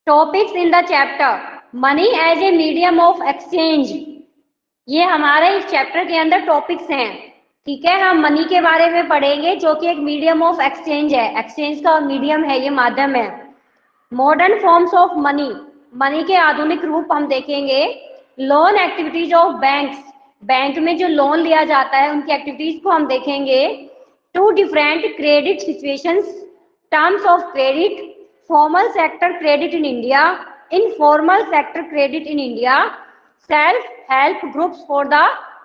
Topics in the chapter money as a medium of exchange. ये हमारे इस chapter के अंदर टॉपिक्स हैं, ठीक है। हम मनी के बारे में पढ़ेंगे जो कि एक मीडियम ऑफ एक्सचेंज है, एक्सचेंज का मीडियम है, ये माध्यम है। Modern forms of money, money के आधुनिक रूप हम देखेंगे। Loan activities of banks, bank में जो लोन लिया जाता है उनकी एक्टिविटीज को हम देखेंगे। Two different credit situations, terms of credit, formal sector credit in India, informal sector credit in India, self help groups for the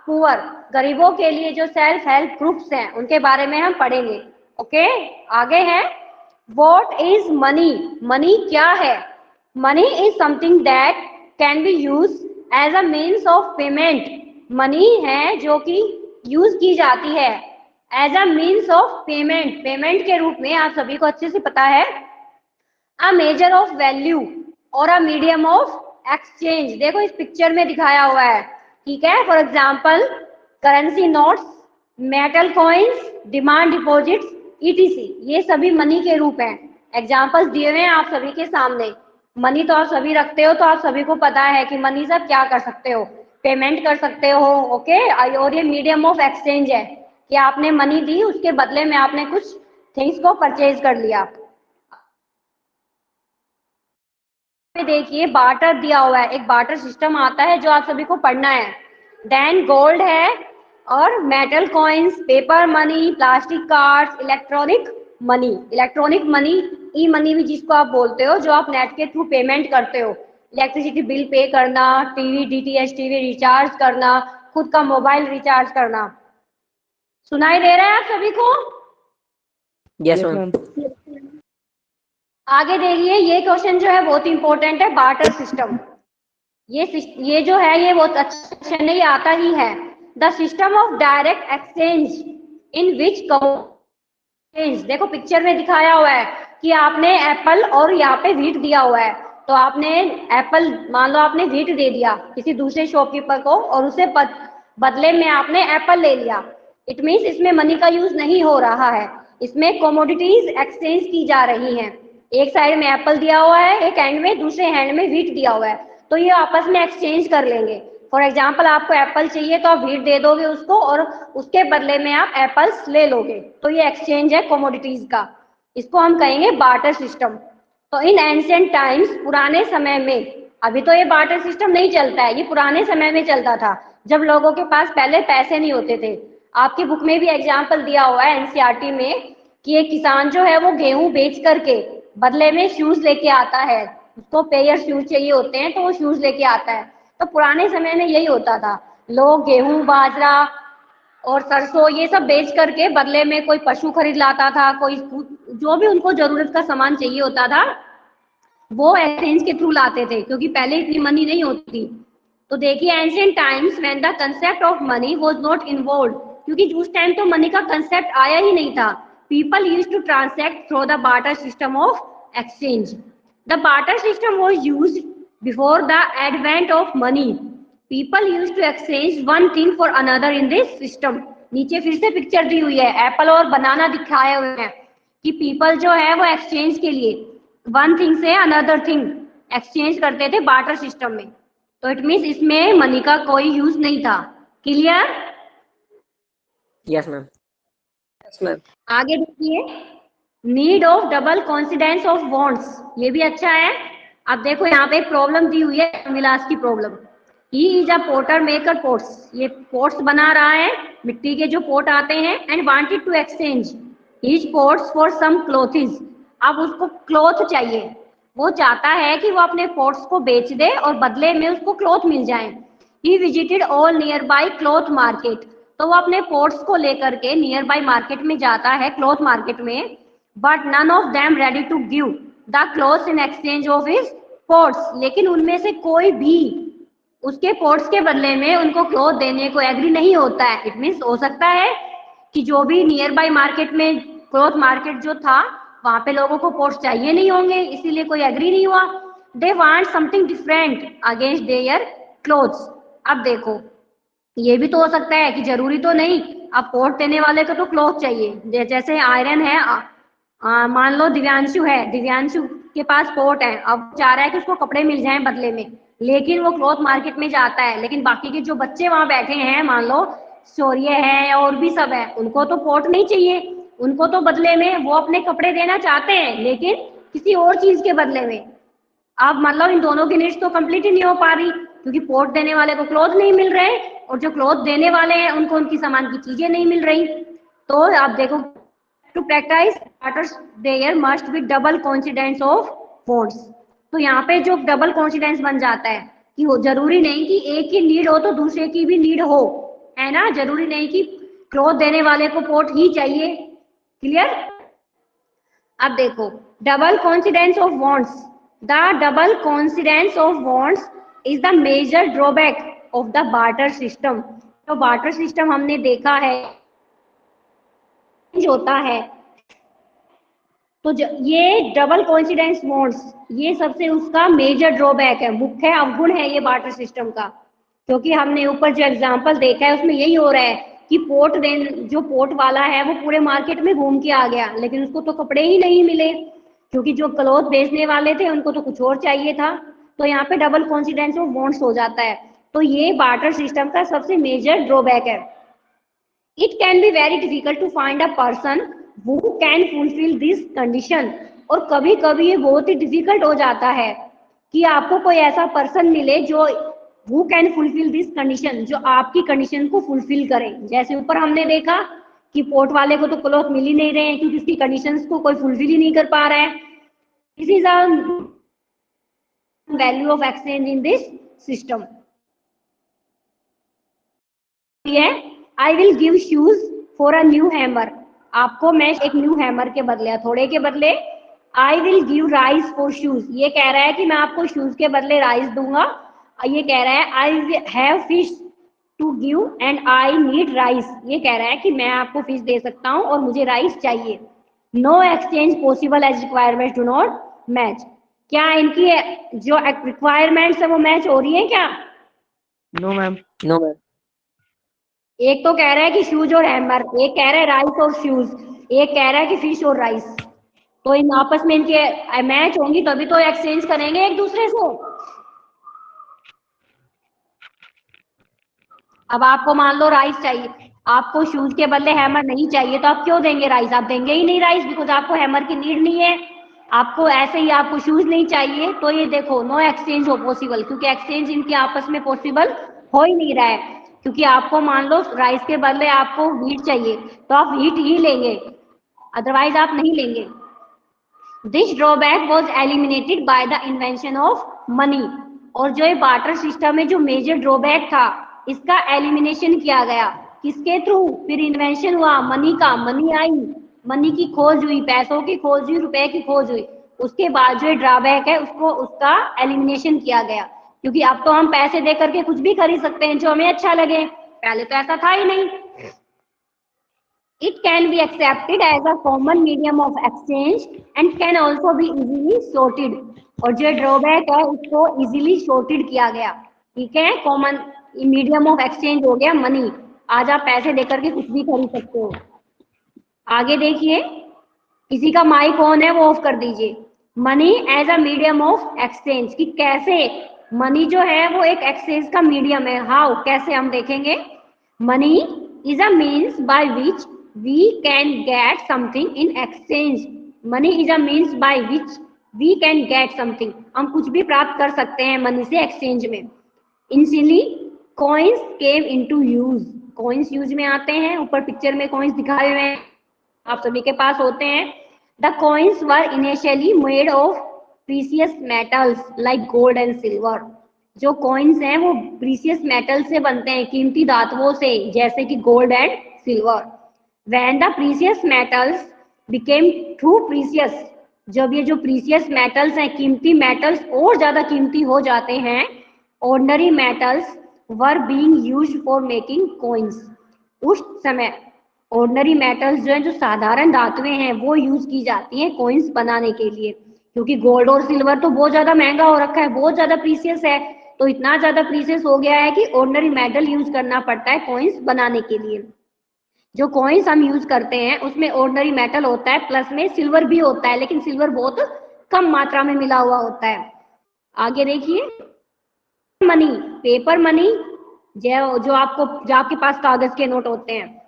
poor, गरीबों के लिए जो सेल्फ हेल्प ग्रुप्स हैं उनके बारे में हम पढ़ेंगे। ओके, आगे है व्हाट इज मनी, मनी क्या है। Money is something that can be use as a means of payment, money है जो कि यूज की जाती है as a means of payment, payment के रूप में, आप सभी को अच्छे से पता है। अ मेजर ऑफ वैल्यू और अ मीडियम ऑफ एक्सचेंज, देखो इस पिक्चर में दिखाया हुआ है, ठीक है। For example currency notes, metal coins, demand deposits, etc, ये सभी मनी के रूप हैं। एग्जाम्पल्स दिए हुए हैं आप सभी के सामने। मनी तो आप सभी रखते हो, तो आप सभी को पता है कि मनी से आप क्या कर सकते हो, पेमेंट कर सकते हो, ओके। और ये मीडियम ऑफ एक्सचेंज है कि आपने मनी दी, उसके बदले में आपने कुछ थिंग्स को परचेज कर लिया। देखिए बार्टर दिया हुआ है, एक बार्टर सिस्टम आता है जो आप सभी को पढ़ना है। देन गोल्ड है और metal coins, paper money, plastic cards, electronic money, electronic money, e money भी जिसको आप बोलते हो, जो आप नेट के थ्रू पेमेंट करते हो, इलेक्ट्रिसिटी बिल पे करना, टीवी डीटीएच टीवी रिचार्ज करना, खुद का मोबाइल रिचार्ज करना। सुनाई दे रहा है आप सभी को? Yes ma'am. आगे देखिए, ये क्वेश्चन जो है बहुत इंपॉर्टेंट है, बार्टर सिस्टम। ये जो है ये बहुत अच्छा क्वेश्चन है, ये आता ही है। The system of direct exchange in which commodities, देखो पिक्चर में दिखाया हुआ है कि आपने एप्पल और यहाँ पे व्हीट दिया हुआ है, तो आपने एप्पल, मान लो आपने व्हीट दे दिया किसी दूसरे शॉपकीपर को और उसे बदले में आपने एप्पल ले लिया। इट मीन्स इसमें मनी का यूज नहीं हो रहा है, इसमें कमोडिटीज एक्सचेंज की जा रही हैं। एक साइड में एप्पल दिया हुआ है, एक हैंड में, दूसरे हैंड में व्हीट दिया हुआ है, तो ये आपस में एक्सचेंज कर लेंगे। फॉर एग्जाम्पल आपको एप्पल चाहिए तो आप व्हीट दे दोगे उसको और उसके बदले में आप एप्पल्स ले लोगे, तो ये एक्सचेंज है कमोडिटीज का, इसको हम कहेंगे बार्टर सिस्टम। तो इन एंशिएंट टाइम्स, पुराने समय में, अभी तो ये बार्टर सिस्टम नहीं चलता है, ये पुराने समय में चलता था जब लोगों के पास पहले पैसे नहीं होते थे। आपकी बुक में भी एग्जाम्पल दिया हुआ है एनसीईआरटी में कि एक किसान जो है वो गेहूं बेच करके बदले में शूज लेके आता है, उसको पेयर शूज चाहिए होते हैं तो वो शूज लेके आता है। तो पुराने समय में यही होता था, लोग गेहूं, बाजरा और सरसों ये सब बेच करके बदले में कोई पशु खरीद लाता था, कोई जो भी उनको जरूरत का सामान चाहिए होता था वो एक्सचेंज के थ्रू लाते थे, क्योंकि पहले इतनी मनी नहीं होती थी। तो देखिए ancient times when the concept of money was not involved, क्योंकि उस टाइम तो मनी का कंसेप्ट आया ही नहीं था। People used to transact through the barter system of exchange. The barter system was used before the advent of money. People used to exchange one thing for another in this system. नीचे फिर से picture दी हुई है, Apple और बनाना दिखाए हुए हैं कि पीपल जो है वो एक्सचेंज के लिए वन थिंग से अनदर थिंग एक्सचेंज करते थे बार्टर सिस्टम में। तो इट मीन्स इसमें मनी का कोई यूज नहीं था। Clear? Yes ma'am. Yes ma'am. आगे देखिए, need of double coincidence of bonds, ये भी अच्छा है। अब देखो यहाँ पे एक प्रॉब्लम दी हुई है, मिलास की problem. He is a potter maker pots, ये पोट्स बना रहा है, मिट्टी के जो पोट आते हैं, and wanted to exchange his pots for some clothes. अब उसको क्लॉथ चाहिए, वो चाहता है कि वो अपने पोट्स को बेच दे और बदले में उसको क्लॉथ मिल जाए। He visited all near by cloth market, तो वो अपने पोट्स को लेकर के नियर बाई मार्केट में जाता है, क्लॉथ मार्केट में, but none of them ready to give the clothes in exchange of his pots, लेकिन उनमें से कोई भी उसके पोट्स के बदले में उनको क्लॉथ देने को एग्री नहीं होता है। इट मीन्स हो सकता है कि जो भी नियर बाई मार्केट में, क्लॉथ मार्केट जो था वहां पे लोगों को पोट्स चाहिए नहीं होंगे, इसीलिए कोई एग्री नहीं हुआ। They want something different against their clothes. अब देखो ये भी तो हो सकता है कि जरूरी तो नहीं, अब पोट देने वाले को तो क्लॉथ चाहिए, जैसे आयरन है, मान लो दिव्यांशु है, दिव्यांशु के पास पोर्ट है, अब चाह रहा है कि उसको कपड़े मिल जाएं बदले में, लेकिन वो क्लॉथ मार्केट में जाता है, लेकिन बाकी के जो बच्चे वहां बैठे हैं, मान लो शौर्य है या और भी सब है, उनको तो पोर्ट नहीं चाहिए, उनको तो बदले में वो अपने कपड़े देना चाहते हैं, लेकिन किसी और चीज के बदले में। अब मतलब इन दोनों की नीड्स तो कंप्लीट ही नहीं हो पा रही, क्योंकि पोर्ट देने वाले को क्लॉथ नहीं मिल रहे और जो क्लॉथ देने वाले हैं उनको उनकी सामान की चीजें नहीं मिल रही। तो आप देखो, to practise barters there must be double coincidence of wants. तो यहाँ पे जो डबल कोइंसिडेंस बन जाता है कि वो जरूरी नहीं कि एक की नीड हो तो दूसरे की भी नीड हो, है ना, जरूरी नहीं कि क्लॉथ देने वाले को पोर्ट ही चाहिए। क्लियर? अब देखो, double coincidence of wants, the double coincidence of wants is the major drawback of the barter system. तो बार्टर सिस्टम हमने देखा है होता है, तो ये डबल कोइंसिडेंस वॉन्ट्स ये सबसे उसका मेजर ड्रॉबैक है, मुख्य अवगुण है ये बार्टर सिस्टम का। क्योंकि हमने ऊपर जो एग्जांपल देखा है उसमें यही हो रहा है कि जो पोर्ट वाला है वो पूरे मार्केट में घूम के आ गया, लेकिन उसको तो कपड़े ही नहीं मिले, क्योंकि जो क्लॉथ बेचने वाले थे उनको तो कुछ और चाहिए था। तो यहाँ पे डबल कोइंसिडेंस ऑफ वॉन्ट्स हो जाता है। तो ये बार्टर सिस्टम का सबसे मेजर ड्रॉबैक है। It can be very difficult to find a person who can fulfil this condition. और कभी कभी ये बहुत ही डिफिकल्ट हो जाता है कि आपको कोई ऐसा पर्सन मिले जो who can fulfil this condition, जो आपकी कंडीशन को फुलफिल करे। जैसे ऊपर हमने देखा कि पोर्ट वाले को तो क्लॉथ मिल ही नहीं रहे हैं क्योंकि उसकी कंडीशंस को कोई फुलफिल ही नहीं कर पा रहा है। This is a value of exchange in this system. I will give shoes for a new hammer. आपको मैं एक न्यू हैमर के बदले, थोड़े के बदले, I will give rice for shoes, ये कह रहा है कि मैं आपको शूज के बदले राइस दूंगा। ये कह रहा है I have fish to give and I need rice, ये कह रहा है कि मैं आपको फिश दे सकता हूँ और मुझे राइस चाहिए। No exchange possible as requirement do not match. क्या इनकी जो रिक्वायरमेंट्स है वो मैच हो रही है क्या? No ma'am. No ma'am. एक तो कह रहा है कि शूज और हैमर, एक कह रहा है राइस और शूज, एक कह रहा है कि फिश और राइस। तो इन आपस में इनके मैच होंगी तभी तो एक्सचेंज करेंगे एक दूसरे से। अब आपको मान लो राइस चाहिए, आपको शूज के बदले हैमर नहीं चाहिए, तो आप क्यों देंगे राइस? आप देंगे ही नहीं राइस, बिकॉज आपको हैमर की नीड नहीं है। आपको ऐसे ही आपको शूज नहीं चाहिए, तो ये देखो नो एक्सचेंज हो पॉसिबल, क्योंकि एक्सचेंज इनके आपस में पॉसिबल हो ही नहीं रहा है। क्योंकि आपको मान लो राइस के बदले आपको व्हीट चाहिए, तो आप व्हीट ही लेंगे, अदरवाइज आप नहीं लेंगे। This drawback was eliminated by the invention of money. और जो ये बार्टर सिस्टम में जो मेजर ड्रॉबैक था, इसका एलिमिनेशन किया गया। किसके थ्रू? फिर इन्वेंशन हुआ मनी का, मनी आई, मनी की खोज हुई, पैसों की खोज हुई, रुपए की खोज हुई। उसके बाद जो ड्रॉबैक है उसका एलिमिनेशन किया गया, क्योंकि अब तो हम पैसे दे करके कुछ भी खरीद सकते हैं जो हमें अच्छा लगे, पहले तो ऐसा था ही नहीं। It can be accepted as a common medium of exchange and can also be easily sorted। और जो ड्रॉबैक है उसको इजीली sorted किया गया। ठीक है, कॉमन मीडियम ऑफ एक्सचेंज हो गया मनी, आज आप पैसे देकर के कुछ भी खरीद सकते हो। आगे देखिए, किसी का माइक ऑन है वो ऑफ कर दीजिए। Money as a medium of exchange, कि कैसे मनी जो है वो एक एक्सचेंज का मीडियम है। हाउ, कैसे, हम देखेंगे। Money is a means by which we can get something in exchange। money is a means by which we can get something। हम कुछ भी प्राप्त कर सकते हैं मनी से एक्सचेंज में। Initially coins came into use। coins use में आते हैं, ऊपर पिक्चर में coins दिखाए हुए हैं, आप सभी के पास होते हैं। The coins were initially made of precious metals like gold and silver। जो coins हैं वो precious metal से बनते हैं, कीमती धातुओं से, जैसे कि gold and silver। When the precious metals became too precious, जब ये जो precious metals हैं, कीमती metals और ज्यादा कीमती हो जाते हैं, ordinary metals were being used for making coins। उस समय ordinary metals जो है, जो साधारण धातुएं हैं, वो यूज की जाती हैं coins बनाने के लिए। क्योंकि गोल्ड और सिल्वर तो बहुत ज्यादा महंगा हो रखा है, बहुत ज्यादा प्रीसियस है, तो इतना ज्यादा प्रीसियस हो गया है कि ऑर्डिनरी मेटल यूज करना पड़ता है कॉइन्स बनाने के लिए। जो कॉइन्स हम यूज करते हैं उसमें ऑर्डिनरी मेटल होता है, प्लस में सिल्वर भी होता है, लेकिन सिल्वर बहुत कम मात्रा में मिला हुआ होता है। आगे देखिए, मनी, पेपर मनी जो आपके पास कागज के नोट होते हैं,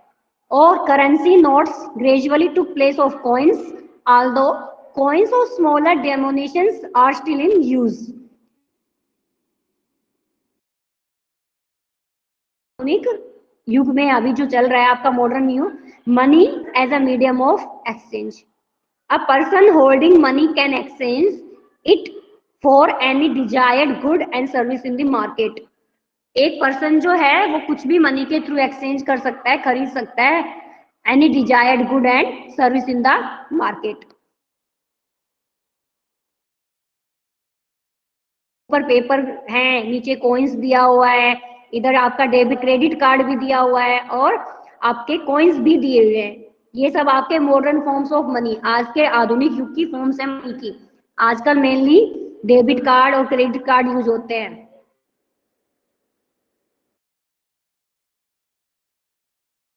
और currency notes gradually took place of coins although coins of smaller denominations are still in use. आधुनिक युग में अभी जो चल रहा है आपका मॉडर्न युग, money as a medium of exchange. A person holding money can exchange it for any desired good and service in the market. एक पर्सन जो है वो कुछ भी मनी के थ्रू एक्सचेंज कर सकता है, खरीद सकता है any desired good and service in the market. ऊपर पेपर है, नीचे कॉइन्स दिया हुआ है, इधर आपका डेबिट क्रेडिट कार्ड भी दिया हुआ है और आपके कॉइन्स भी दिए हुए हैं। ये सब आपके मॉडर्न फॉर्म्स ऑफ मनी, आज के आधुनिक युग की फॉर्म्स है मनी की। आजकल मेनली डेबिट कार्ड और क्रेडिट कार्ड यूज होते हैं।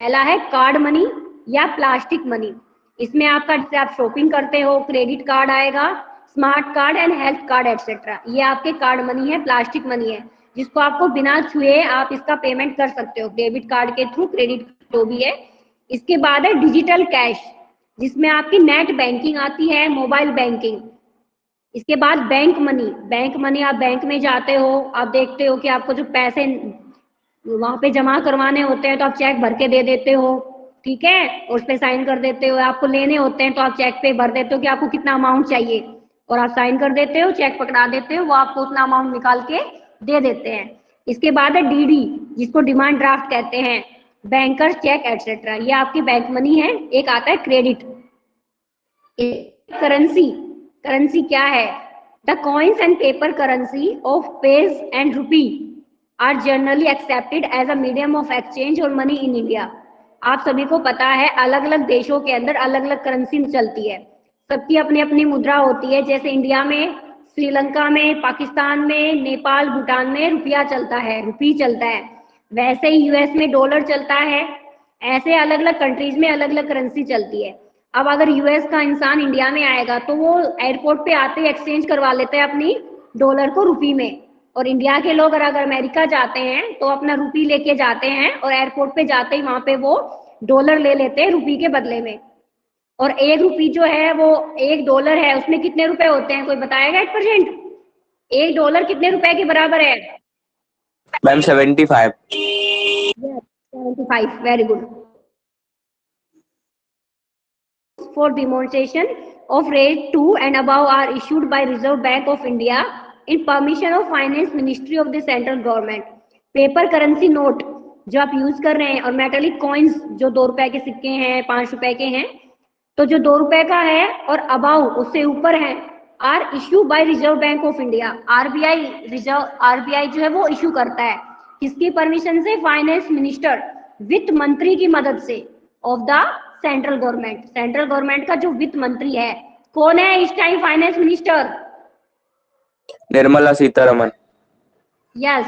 पहला है कार्ड मनी या प्लास्टिक मनी। इसमें आपका जैसे आप शॉपिंग करते हो, क्रेडिट कार्ड आएगा, smart card and health card etcetera, ये आपके कार्ड मनी है, प्लास्टिक मनी है, जिसको आपको बिना छुए आप इसका पेमेंट कर सकते हो, डेबिट कार्ड के थ्रू, क्रेडिट जो भी है। इसके बाद है डिजिटल कैश, जिसमें आपकी नेट बैंकिंग आती है, मोबाइल बैंकिंग। इसके बाद बैंक मनी, बैंक मनी आप बैंक में जाते हो, आप देखते हो कि आपको जो पैसे वहां पे जमा करवाने होते हैं तो आप चेक भर के दे देते हो, ठीक है, और उस पे साइन कर देते हो। आपको लेने होते हैं तो आप चेक पे भर देते हो कि आपको कितना अमाउंट चाहिए और आप साइन कर देते हो, चेक पकड़ा देते हो, वो आपको उतना अमाउंट निकाल के दे देते हैं। इसके बाद है डीडी, जिसको डिमांड ड्राफ्ट कहते हैं, बैंकर्स चेक एटसेट्रा, ये आपकी बैंक मनी है। एक आता है क्रेडिट। करेंसी, करेंसी क्या है? The coins and paper currency of page and rupee are generally accepted as a medium of exchange और मनी इन इंडिया। आप सभी को पता है अलग अलग देशों के अंदर अलग अलग करेंसी चलती है, सबकी अपनी अपनी मुद्रा होती है। जैसे इंडिया में, श्रीलंका में, पाकिस्तान में, नेपाल, भूटान में रुपया चलता है, रुपी चलता है। वैसे ही यूएस में डॉलर चलता है। ऐसे अलग अलग कंट्रीज में अलग अलग करेंसी चलती है। अब अगर यूएस का इंसान इंडिया में आएगा तो वो एयरपोर्ट पे आते ही एक्सचेंज करवा लेते हैं अपनी डॉलर को रुपी में, और इंडिया के लोग अगर अमेरिका जाते हैं तो अपना रुपी लेके जाते हैं और एयरपोर्ट पे जाते ही वहां पे वो डॉलर ले लेते हैं रुपी के बदले में। और एक रुपी जो है वो एक डॉलर है, उसमें कितने रुपए होते हैं, कोई बताएगा 8%? एक डॉलर कितने रुपए के बराबर है? Ma'am 75। 75, very good. For demonstration of rate 2 and above are issued by Reserve Bank of India in permission of Finance Ministry of the Central Government। Paper currency note जो आप यूज कर रहे हैं और मेटालिक कॉइन्स जो 2 रुपए के सिक्के हैं, 5 रुपए के हैं, तो जो 2 रुपए का है और अबाउ उससे ऊपर है, are issue by Reserve Bank of India. RBI, Reserve RBI जो है वो इश्यू करता है, किसकी परमिशन से? फाइनेंस मिनिस्टर, वित्त मंत्री की मदद से, of the central government. Central government का जो वित्त मंत्री है, कौन है इस time finance minister? Nirmala Sitharaman. Yes,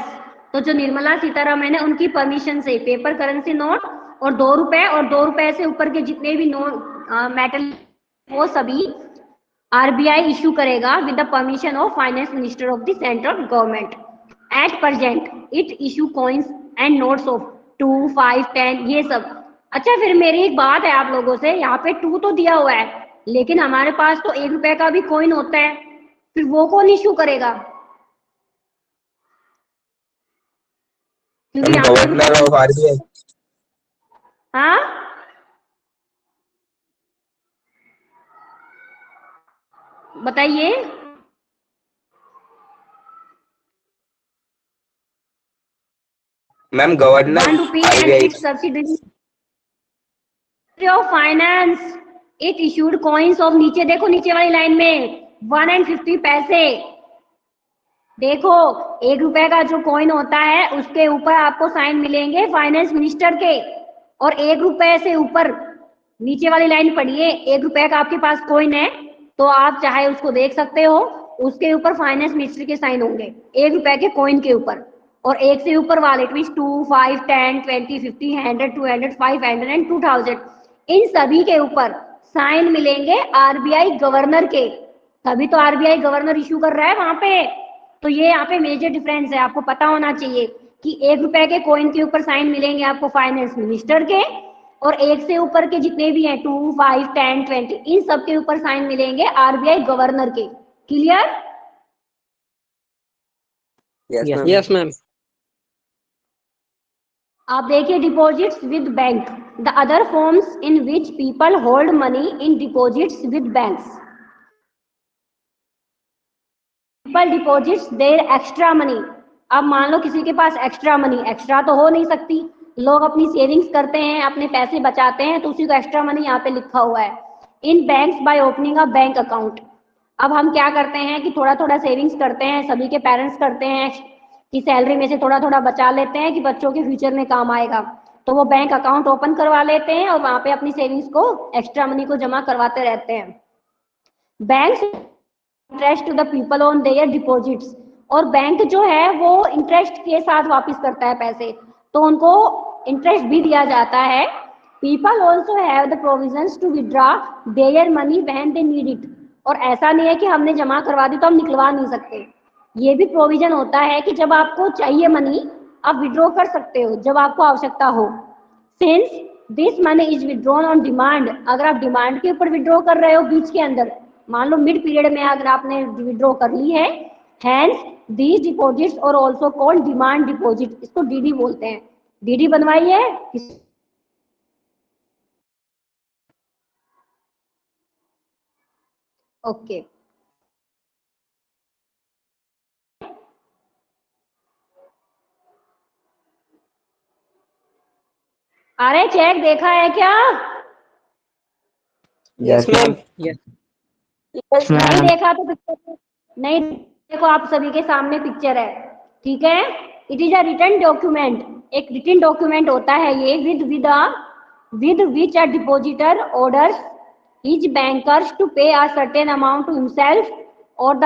तो जो निर्मला सीतारमन है उनकी परमिशन से पेपर करेंसी नोट और 2 रुपए और 2 रुपए से ऊपर के जितने भी नोट मेटल, वो सभी आरबीआई इश्यू करेगा with the permission of finance minister of the central government. At present it issue coins and notes of 2, 5, 10, ये सब। अच्छा, फिर मेरी एक बात है आप लोगों से, यहाँ पे 2 तो दिया हुआ है, लेकिन हमारे पास तो 1 रुपए का भी कॉइन होता है, फिर वो कौन इश्यू करेगा? क्योंकि गवर्नर ऑफ आरबीआई। हाँ, बताइए। Ma'am governor 1 rupee and it's subsidiary of finance, it issued coins of, नीचे देखो नीचे वाली लाइन में 1 and 50 पैसे। देखो 1 रुपए का जो कॉइन होता है उसके ऊपर आपको साइन मिलेंगे फाइनेंस मिनिस्टर के, और 1 रुपए से ऊपर नीचे वाली लाइन पढ़िए, 1 रुपए का आपके पास कॉइन है तो आप चाहे उसको देख सकते हो, उसके ऊपर फाइनेंस मिनिस्टर के साइन होंगे 1 रुपए के कॉइन के ऊपर, और 1 से ऊपर वाले 2, 5, 10, 20, 50, 100, 200, 500 एंड 2000, इन सभी के ऊपर साइन मिलेंगे आरबीआई गवर्नर के। तभी तो आरबीआई गवर्नर इशू कर रहा है वहां पे। तो ये यहाँ पे मेजर डिफरेंस है, आपको पता होना चाहिए कि 1 रुपए के कॉइन के ऊपर साइन मिलेंगे आपको फाइनेंस मिनिस्टर के, और 1 से ऊपर के जितने भी हैं 2, 5, 10, 20 इन सब के ऊपर साइन मिलेंगे आरबीआई गवर्नर के। क्लियर? Yes ma'am. आप देखिए deposits with bank, the other forms in which people hold money in deposits with banks. People deposits their extra money. अब मान लो किसी के पास एक्स्ट्रा मनी, एक्स्ट्रा तो हो नहीं सकती, लोग अपनी सेविंग्स करते हैं, अपने पैसे बचाते हैं, तो उसी को एक्स्ट्रा मनी यहाँ पे लिखा हुआ है। In banks by opening a bank account. अब हम क्या करते हैं कि थोड़ा थोड़ा सेविंग्स करते हैं, सभी के पेरेंट्स करते हैं कि सैलरी में से थोड़ा थोड़ा बचा लेते हैं कि बच्चों के फ्यूचर में काम आएगा, तो वो बैंक अकाउंट ओपन करवा लेते हैं और वहां पे अपनी सेविंग्स को, एक्स्ट्रा मनी को जमा करवाते रहते हैं। Banks interest to the people on their deposits, और बैंक जो है वो इंटरेस्ट के साथ वापस करता है पैसे, तो उनको इंटरेस्ट भी दिया जाता है। People also have the provisions to withdraw their money when they need it. और ऐसा नहीं है कि हमने जमा करवा दी तो हम निकलवा नहीं सकते, ये भी प्रोविजन होता है कि जब आपको चाहिए मनी आप विड्रॉ कर सकते हो जब आपको आवश्यकता हो। Since this money is withdrawn on demand, अगर आप डिमांड के ऊपर विड्रॉ कर रहे हो बीच के अंदर, मान लो मिड पीरियड में अगर आपने विड्रॉ कर ली है, हैंस दीज डिपॉजिट्स और आल्सो कॉल्ड डिमांड डिपॉजिट, इसको डीडी बोलते हैं। डीडी बनवाई है ओके। अरे चेक देखा है क्या? Yes ma'am. नहीं देखा तो पिक्चर नहीं देखो, आप सभी के सामने पिक्चर है, ठीक है। It is a written document, एक रिटन डॉक्यूमेंट होता है ये, with which a depositor orders his bankers to pay a certain amount to himself or the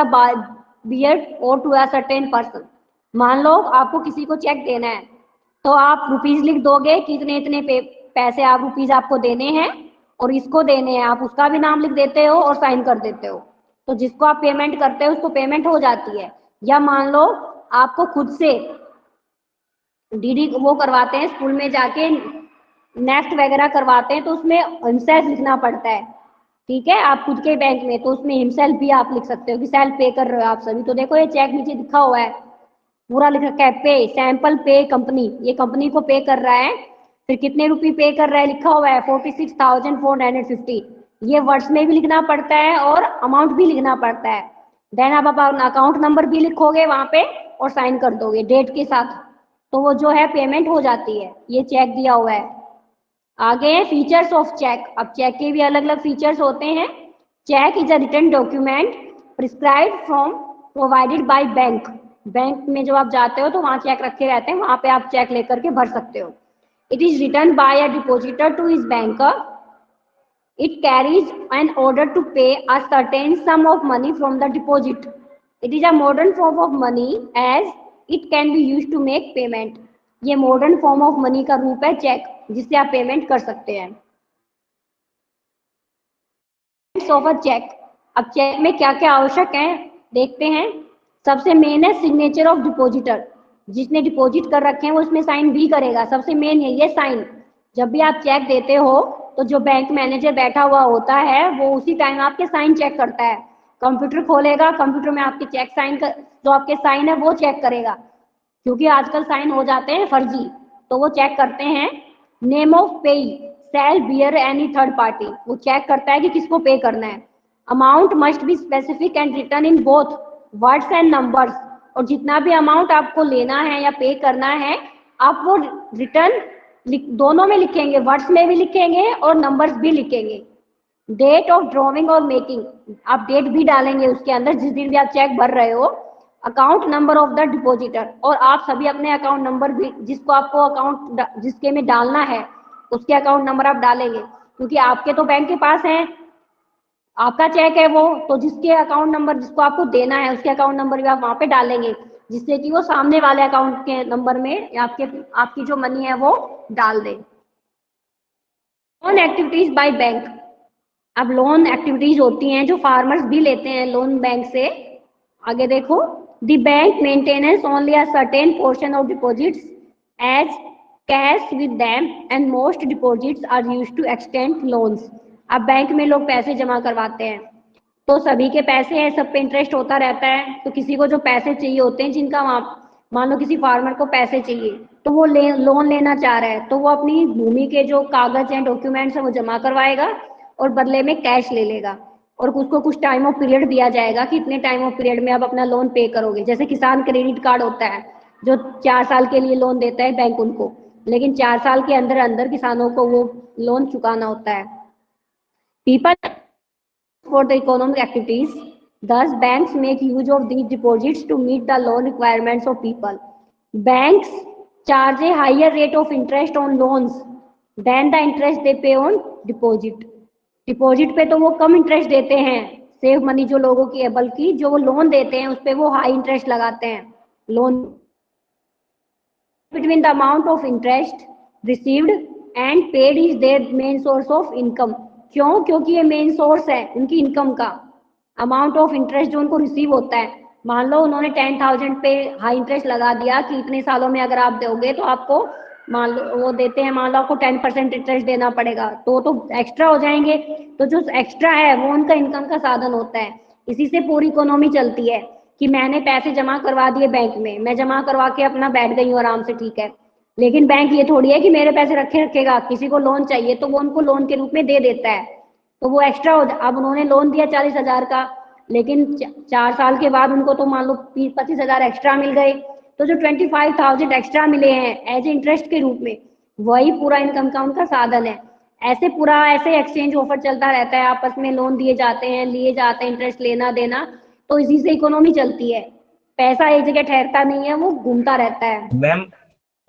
bearer or to a certain person. मान लो आपको किसी को चेक देना है, तो आप रुपीज लिख दोगे कि इतने इतने पैसे आप रुपीज आपको देने हैं और इसको देने हैं, आप उसका भी नाम लिख देते हो और साइन कर देते हो, तो जिसको आप पेमेंट करते हो उसको पेमेंट हो जाती है। या मान लो आपको खुद से डीडी वो करवाते हैं, स्कूल में जाके नेफ्ट वगैरह करवाते हैं, तो उसमें हिमसेल्फ लिखना पड़ता है, ठीक है। आप खुद के बैंक में, तो उसमें हिमसेल्फ भी आप लिख सकते हो कि सेल्फ पे कर रहे हो आप सभी। तो देखो ये चेक नीचे लिखा हुआ है, पूरा लिख रखा है पे, सैंपल पे कंपनी, ये कंपनी को पे कर रहा है। फिर कितने रुपए पे कर रहा है लिखा हुआ है 46,450। ये वर्ड्स में भी लिखना पड़ता है और अमाउंट भी लिखना पड़ता है। देन आप अपना अकाउंट नंबर भी लिखोगे वहां पे और साइन कर दोगे डेट के साथ, तो वो जो है पेमेंट हो जाती है। ये चेक दिया हुआ है। आगे है फीचर्स ऑफ चेक। अब चेक के भी अलग अलग फीचर्स होते हैं। Cheque is a written document prescribed from provided by bank. Bank में जब आप जाते हो तो वहां चेक रखे रहते हैं, वहां पे आप चेक लेकर के भर सकते हो। It is written by a depositor to his banker. It carries an order to pay a certain sum of money from the deposit. It is a modern form of money as it can be used to make payment. ये modern form of money का रूप है check, जिससे आप payment कर सकते हैं। Of a cheque. अब चेक में क्या क्या आवश्यक है देखते हैं। सबसे मेन है सिग्नेचर ऑफ डिपॉजिटर, जिसने डिपॉजिट कर रखे हैं वो इसमें साइन भी करेगा, सबसे मेन है ये साइन। जब भी आप चेक देते हो तो जो बैंक मैनेजर बैठा हुआ होता है वो उसी टाइम आपके साइन चेक करता है। कंप्यूटर खोलेगा, कंप्यूटर में आपके चेक साइन कर, जो आपके साइन है वो चेक करेगा, क्योंकि आजकल साइन हो जाते हैं फर्जी, तो वो चेक करते हैं। Name of payee shall bear any third party, वो चेक करता है कि किसको पे करना है। Amount must be specific and written in both words and numbers, और जितना भी अमाउंट आपको लेना है या पे करना है आप वो रिटर्न दोनों में लिखेंगे, वर्ड्स में भी लिखेंगे और नंबर्स भी लिखेंगे। डेट ऑफ ड्रॉइंग और मेकिंग, आप डेट भी डालेंगे उसके अंदर जिस दिन भी आप चेक भर रहे हो। Account number of the depositor, और आप सभी अपने अकाउंट नंबर भी, जिसको आपको अकाउंट जिसके में डालना है उसके अकाउंट नंबर आप डालेंगे, क्योंकि आपके तो बैंक के पास है, आपका चेक है वो, तो जिसके अकाउंट नंबर जिसको आपको देना है उसके अकाउंट नंबर भी आप वहां पे डालेंगे, जिससे कि वो सामने वाले अकाउंट के नंबर में आपकी जो मनी है वो डाल दे। ऑन एक्टिविटीज बाय बैंक, अब लोन एक्टिविटीज होती हैं जो फार्मर्स भी लेते हैं लोन बैंक से। आगे देखो, the bank maintenance only a certain portion of deposits as cash with them and most deposits are used to extend loans. अब बैंक में लोग पैसे जमा करवाते हैं तो सभी के पैसे हैं, सब पे इंटरेस्ट होता रहता है। तो किसी को जो पैसे चाहिए होते हैं, जिनका मान लो किसी फार्मर को पैसे चाहिए तो वो लोन लेना चाह रहा है, तो वो अपनी भूमि के जो कागज हैं, डॉक्यूमेंट्स हैं, वो जमा करवाएगा और बदले में कैश ले लेगा और उसको कुछ टाइम ऑफ पीरियड दिया जाएगा कि इतने टाइम ऑफ पीरियड में आप अपना लोन पे करोगे। जैसे किसान क्रेडिट कार्ड होता है जो 4 साल के लिए लोन देता है बैंक उनको, लेकिन 4 साल के अंदर अंदर किसानों को वो लोन चुकाना होता है। People for the economic activities, thus banks make use of these deposits to meet the loan requirements of people. Banks charge a higher rate of interest on loans than the interest they pay on deposit. Deposit पे तो वो कम interest देते हैं, save money जो लोगों की है, बल्कि जो वो लोन देते हैं उस पे वो हाई इंटरेस्ट लगाते हैं। Loan between the amount of interest received and paid is their main source of income. क्यों? क्योंकि ये मेन सोर्स है उनकी इनकम का। अमाउंट ऑफ इंटरेस्ट जो उनको रिसीव होता है, मान लो उन्होंने 10,000 पे हाई इंटरेस्ट लगा दिया कि इतने सालों में अगर आप दोगे तो आपको, मान लो वो देते हैं, मान लो आपको 10% इंटरेस्ट देना पड़ेगा, तो एक्स्ट्रा हो जाएंगे। तो जो एक्स्ट्रा है वो उनका इनकम का साधन होता है। इसी से पूरी इकोनॉमी चलती है कि मैंने पैसे जमा करवा दिए बैंक में, मैं जमा करवा के अपना बैठ गई हूँ आराम से, ठीक है। लेकिन बैंक ये थोड़ी है कि मेरे पैसे रखेगा, किसी को लोन चाहिए तो वो उनको लोन के रूप में दे देता है, तो वो एक्स्ट्रा हो अब उन्होंने लोन दिया 40,000 का, लेकिन 4 साल के बाद उनको तो मान लो 25,000 एक्स्ट्रा मिल गए, तो जो 25,000 एक्स्ट्रा मिले हैं एज इंटरेस्ट के रूप में, वही पूरा इनकम का उनका साधन है। ऐसे एक्सचेंज ऑफर चलता रहता है, आपस में लोन दिए जाते हैं, लिए जाते हैं, इंटरेस्ट लेना देना, तो इसी से इकोनॉमी चलती है। पैसा एक जगह ठहरता नहीं है, वो घूमता रहता है।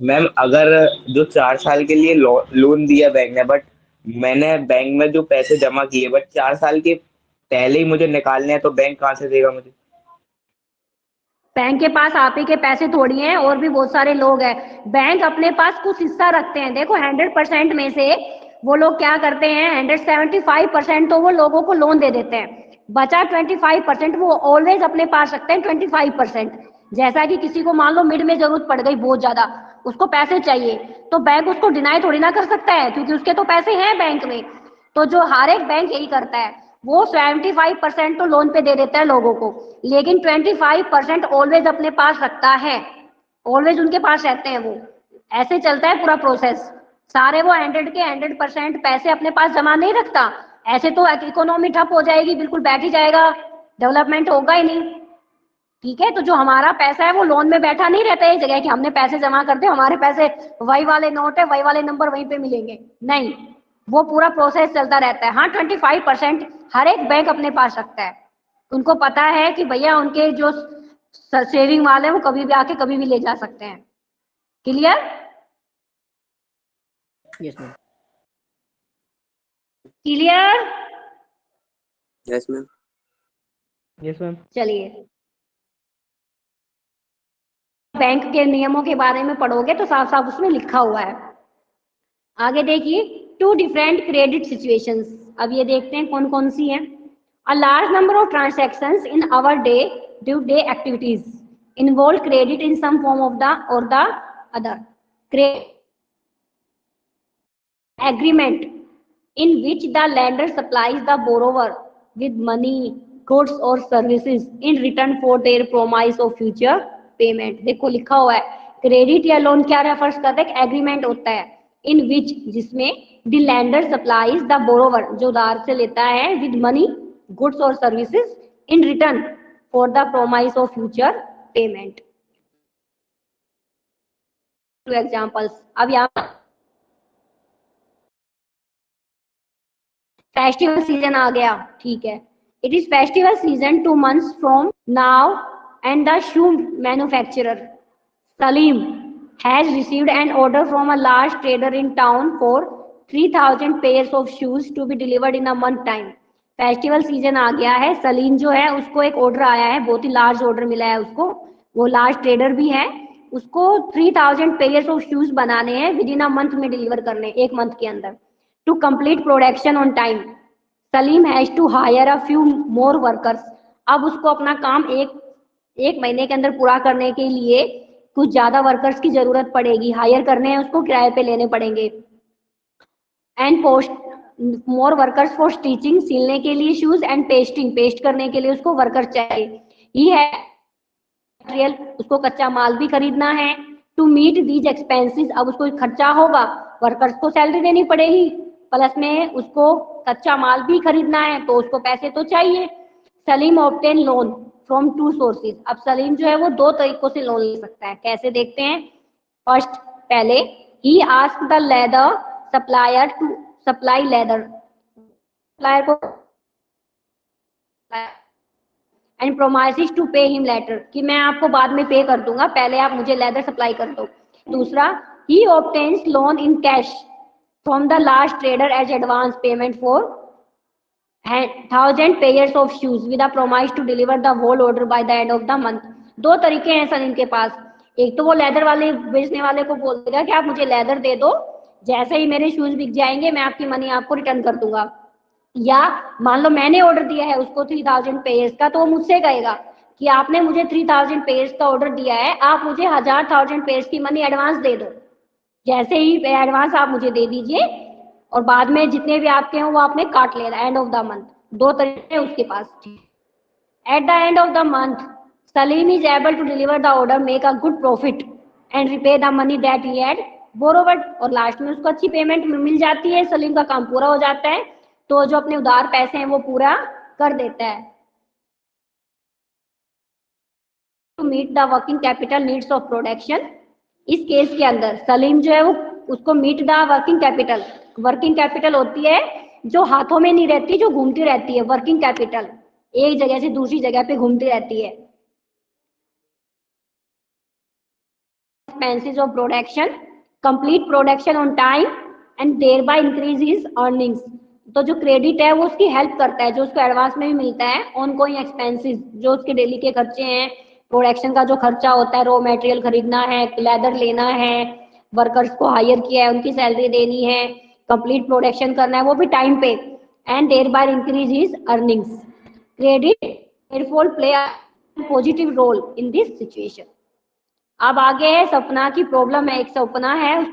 मैम अगर जो 4 साल के लिए लोन दिया बैंक ने, बट मैंने बैंक में जो पैसे जमा किए बट 4 साल के पहले ही मुझे निकालने हैं, तो बैंक कहाँ से देगा मुझे? बैंक के पास आप ही के पैसे थोड़ी हैं, और भी बहुत सारे लोग हैं। बैंक अपने पास कुछ हिस्सा रखते हैं। देखो 100% में से वो लोग क्या करते हैं, 175% तो वो लोगों को लोन दे देते हैं, बचा 25% वो ऑलवेज अपने पास रखते हैं। 25% जैसा कि किसी को मान लो मिड में जरूरत पड़ गई बहुत ज्यादा, उसको पैसे चाहिए, तो बैंक उसको डिनाई थोड़ी ना कर सकता है, क्योंकि उसके तो पैसे हैं बैंक में। तो जो हर एक बैंक यही करता है, वो 75% तो लोन पे दे देता है लोगों को, लेकिन 25% ऑलवेज अपने पास रखता है, ऑलवेज उनके पास रहते हैं वो। ऐसे चलता है पूरा प्रोसेस। सारे वो 100% पैसे अपने पास जमा नहीं रखता, ऐसे तो इकोनॉमी ठप हो जाएगी, बिल्कुल बैठ ही जाएगा, डेवलपमेंट होगा ही नहीं। ठीक है, तो जो हमारा पैसा है वो लोन में बैठा नहीं रहता है जगह कि हमने पैसे जमा कर दे, हमारे पैसे वही वाले नोट है, वही वाले नंबर वहीं पे मिलेंगे, नहीं, वो पूरा प्रोसेस चलता रहता है। हाँ, 25% हर एक बैंक अपने पास रखता है। उनको पता है कि भैया उनके जो सेविंग वाले हैं वो कभी भी आके कभी भी ले जा सकते हैं। Clear? Yes ma'am. Clear? Yes ma'am. Yes ma'am. चलिए, बैंक के नियमों के बारे में पढ़ोगे तो साफ साफ उसमें लिखा हुआ है। आगे देखिए, 2 डिफरेंट क्रेडिट सिचुएशंस। अब ये देखते हैं कौन कौन सी हैं। A large number of transactions in our day to day activities involve credit in some form of the or the other agreement in which the lender supplies the borrower with money, goods or services in return for their promise of future payment। देखो लिखा हुआ है, credit या loan क्या refers करता है, agreement होता है, इन विच जिसमें the lender supplies the borrower जो उधार से लेता है विद मनी, गुड्स और services in return for the promise of future payment. Two examples. अब यहाँ फेस्टिवल सीजन आ गया, ठीक है। It is festival season 2 months from now and the shoe manufacturer Salim has received an order from a large trader in town for 3,000 pairs of shoes to be delivered in a month time. Festival season आ गया है, सलीम जो है उसको एक order आया है, बहुत ही लार्ज ऑर्डर मिला है उसको, वो लार्ज ट्रेडर भी है, उसको 3,000 पेयर्स ऑफ शूज बनाने हैं, विद इन अ मंथ में डिलीवर करने, 1 मंथ के अंदर। To complete production on time, Salim has to hire a few more workers. अब उसको अपना काम एक महीने के अंदर पूरा करने के लिए कुछ ज्यादा वर्कर्स की जरूरत पड़ेगी, हायर करने हैं उसको, किराए पे लेने पड़ेंगे। And post more workers for stitching, सिलने के लिए शूज, एंड पेस्टिंग, पेस्ट करने के लिए उसको वर्कर्स चाहिए। ही है मटेरियल, उसको कच्चा माल भी खरीदना है। टू मीट दीज एक्सपेंसेस, अब उसको खर्चा होगा, वर्कर्स को सैलरी देनी पड़ेगी, प्लस में उसको कच्चा माल भी खरीदना है, तो उसको पैसे तो चाहिए। Salim obtain loan from two sources, अब सलीम जो है वो दो तरीकों से लोन ले सकता है। कैसे देखते हैं? फर्स्ट, पहले ही ask the leather supplier to supply leather, supplier को and promises to pay him later, कि मैं आपको बाद में पे कर दूंगा, पहले आप मुझे लेदर सप्लाई कर दो। दूसरा, he obtains loan in cash from the last trader as advance payment for 1000 pairs of shoes with a promise to deliver the whole order by the end of the month. दो तरीके हैं सलीम के पास। एक तो वो लेदर वाले बेचने वाले को बोल देगा कि आप मुझे लेदर दे दो, जैसे ही मेरे शूज बिक जाएंगे मैं आपकी मनी आपको रिटर्न कर दूंगा। या मान लो मैंने ऑर्डर दिया है उसको 3000 पेयर्स का, तो वो मुझसे कहेगा कि आपने मुझे 3000 पेयर्स का ऑर्डर दिया है, आप मुझे 1000 पेयर्स की मनी एडवांस दे दो। जैसे ही एडवांस आप मुझे दे दीजिए और बाद में जितने भी आपके हों वो आपने काट लेना एंड ऑफ द मंथ। दो तरीके हैं उसके पास। At the end of the month Salim is able to deliver the order, make a good profit and repay the money that he had borrowed, और लास्ट में उसको अच्छी पेमेंट मिल जाती है, सलीम का काम पूरा हो जाता है, तो जो अपने उधार पैसे हैं वो पूरा कर देता है। To meet the working capital needs of production, इस केस के अंदर सलीम जो है वो उसको मीट द वर्किंग कैपिटल होती है जो हाथों में नहीं रहती, जो घूमती रहती है, वर्किंग कैपिटल एक जगह से दूसरी जगह पे घूमती रहती है। Expenses of production, complete production on time and thereby increase his earnings, तो जो क्रेडिट है वो उसकी हेल्प करता है, जो उसको एडवांस में भी मिलता है। ऑनगोइंग एक्सपेंसेस, जो उसके डेली के खर्चे हैं, प्रोडक्शन का जो खर्चा होता है, रॉ मटेरियल खरीदना है, लेदर लेना है, वर्कर्स को हायर किया है उनकी सैलरी देनी है, कंप्लीट प्रोडक्शन करना है वो भी टाइम पे, and thereby increase his earnings. Credit therefore play a positive role in this situation। अब आगे है सपना की प्रॉब्लम है, एक सपना है,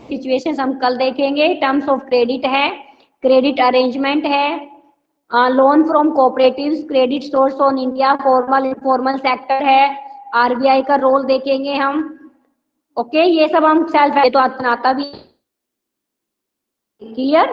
सिचुएशन हम कल देखेंगे। टर्म्स ऑफ क्रेडिट है, क्रेडिट अरेंजमेंट है, loan from cooperatives, credit source on India, formal informal sector है, आरबीआई का रोल देखेंगे हम। ओके, ये सब हम सेल्फ तो आता भी। क्लियर?